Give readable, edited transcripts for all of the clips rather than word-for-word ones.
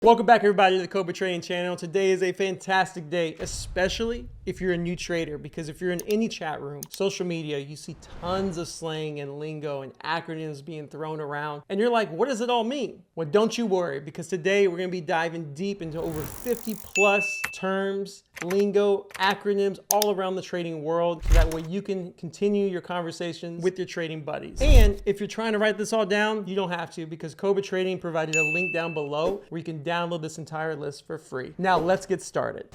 Welcome back everybody to the Cobra Trading Channel. Today is a fantastic day, especially if you're a new trader, because if you're in any chat room, social media, you see tons of slang and lingo and acronyms being thrown around. And you're like, what does it all mean? Well, don't you worry, because today we're gonna be diving deep into over 50 plus terms, lingo, acronyms all around the trading world. So that way you can continue your conversations with your trading buddies. And if you're trying to write this all down, you don't have to, because Cobra Trading provided a link down below where you can download this entire list for free. Now let's get started.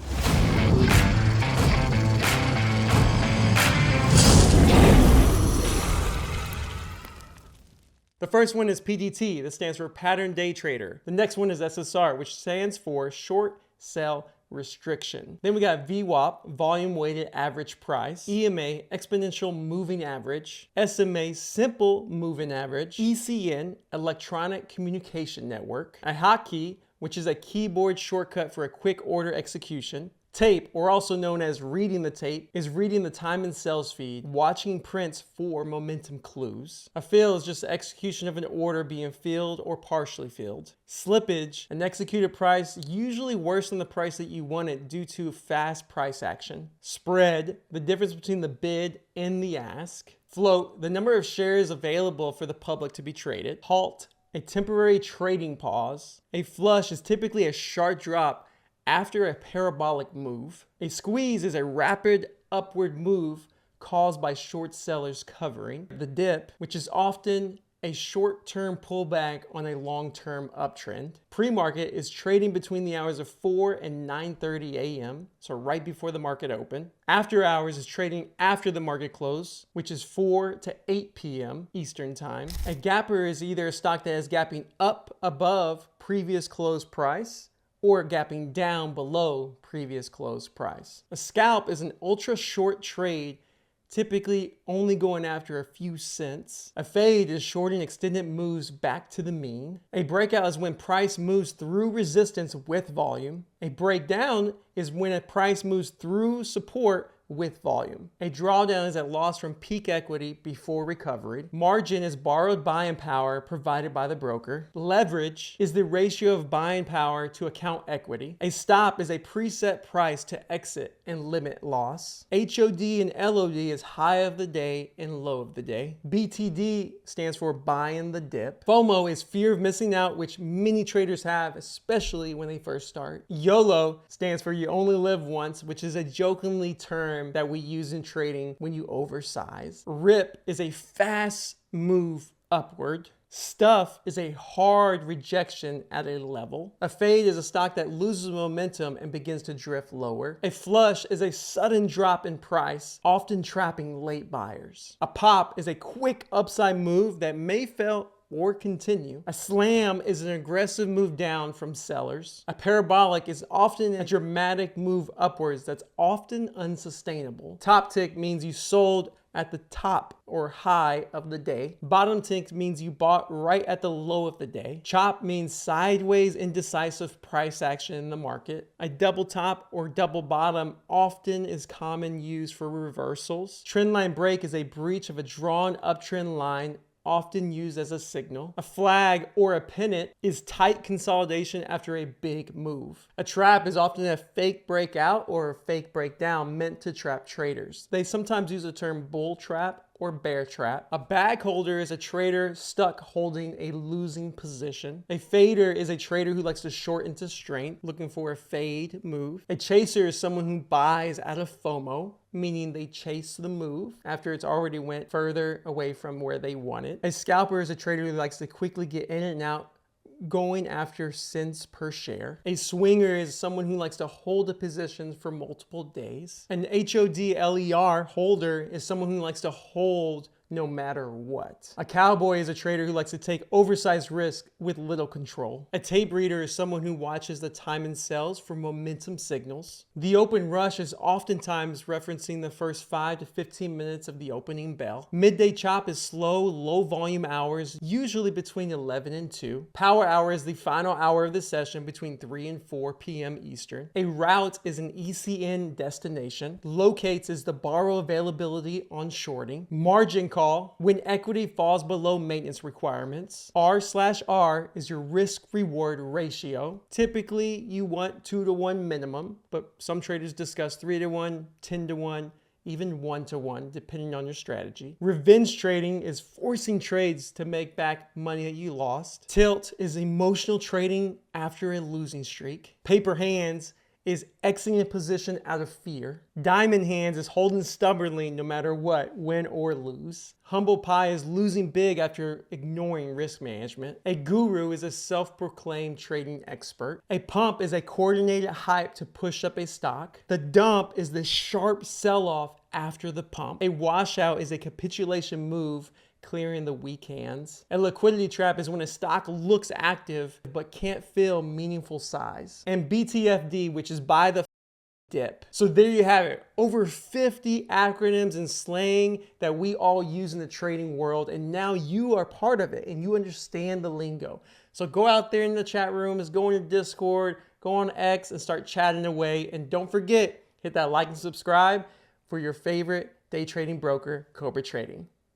The first one is PDT. This stands for Pattern Day Trader. The next one is SSR, which stands for Short Sell Restriction. Then we got VWAP, Volume Weighted Average Price, EMA, Exponential Moving Average, SMA, Simple Moving Average, ECN, Electronic Communication Network, a hotkey, which is a keyboard shortcut for a quick order execution. Tape, or also known as reading the tape, is reading the time and sales feed, watching prints for momentum clues. A fill is just the execution of an order being filled or partially filled. Slippage, an executed price usually worse than the price that you wanted due to fast price action. Spread, the difference between the bid and the ask. Float, the number of shares available for the public to be traded. Halt, a temporary trading pause. A flush is typically a sharp drop after a parabolic move. A squeeze is a rapid upward move caused by short sellers covering. The dip, which is often a short-term pullback on a long-term uptrend. Pre-market is trading between the hours of 4 and 9:30 a.m., so right before the market open. After hours is trading after the market close, which is 4 to 8 p.m. Eastern time. A gapper is either a stock that is gapping up above previous close price or gapping down below previous close price. A scalp is an ultra short trade, typically only going after a few cents. A fade is shorting extended moves back to the mean. A breakout is when price moves through resistance with volume. A breakdown is when a price moves through support with volume. A drawdown is a loss from peak equity before recovery. Margin is borrowed buying power provided by the broker. Leverage is the ratio of buying power to account equity. A stop is a preset price to exit and limit loss. HOD and LOD is high of the day and low of the day. BTD stands for buying the dip. FOMO is fear of missing out, which many traders have, especially when they first start. YOLO stands for you only live once, which is a jokingly term that we use in trading when you oversize. RIP is a fast move upward. Stuff is a hard rejection at a level. A fade is a stock that loses momentum and begins to drift lower. A flush is a sudden drop in price, often trapping late buyers. A pop is a quick upside move that may fail or continue. A slam is an aggressive move down from sellers. A parabolic is often a dramatic move upwards that's often unsustainable. Top tick means you sold at the top or high of the day. Bottom tick means you bought right at the low of the day. Chop means sideways indecisive price action in the market. A double top or double bottom often is common used for reversals. Trendline break is a breach of a drawn uptrend line, often used as a signal. A flag or a pennant is tight consolidation after a big move. A trap is often a fake breakout or a fake breakdown meant to trap traders. They sometimes use the term bull trap or bear trap. A bag holder is a trader stuck holding a losing position. A fader is a trader who likes to short into strength, looking for a fade move. A chaser is someone who buys out of FOMO, meaning they chase the move after it's already went further away from where they want it. A scalper is a trader who likes to quickly get in and out, going after cents per share. A swinger is someone who likes to hold a position for multiple days. An HODLER holder is someone who likes to hold no matter what. A cowboy is a trader who likes to take oversized risk with little control. A tape reader is someone who watches the time and sells for momentum signals. The open rush is oftentimes referencing the first 5 to 15 minutes of the opening bell. Midday chop is slow, low volume hours, usually between 11 and 2. Power hour is the final hour of the session between 3 and 4 p.m. Eastern. A route is an ECN destination. Locates is the borrow availability on shorting. Margin call call, when equity falls below maintenance requirements. R/R is your risk-reward ratio. Typically, you want 2-to-1 minimum, but some traders discuss 3-to-1, 10-to-1, even 1-to-1, depending on your strategy. Revenge trading is forcing trades to make back money that you lost. Tilt is emotional trading after a losing streak. Paper hands is exiting a position out of fear. Diamond hands is holding stubbornly no matter what, win or lose. Humble pie is losing big after ignoring risk management. A guru is a self-proclaimed trading expert. A pump is a coordinated hype to push up a stock. The dump is the sharp sell-off after the pump. A washout is a capitulation move, clearing the weak hands. A liquidity trap is when a stock looks active but can't fill meaningful size. And BTFD, which is buy the dip. So there you have it. Over 50 acronyms and slang that we all use in the trading world, and now you are part of it and you understand the lingo. So go out there in the chat rooms, go on your Discord, go on X and start chatting away. And don't forget, hit that like and subscribe for your favorite day trading broker, Cobra Trading.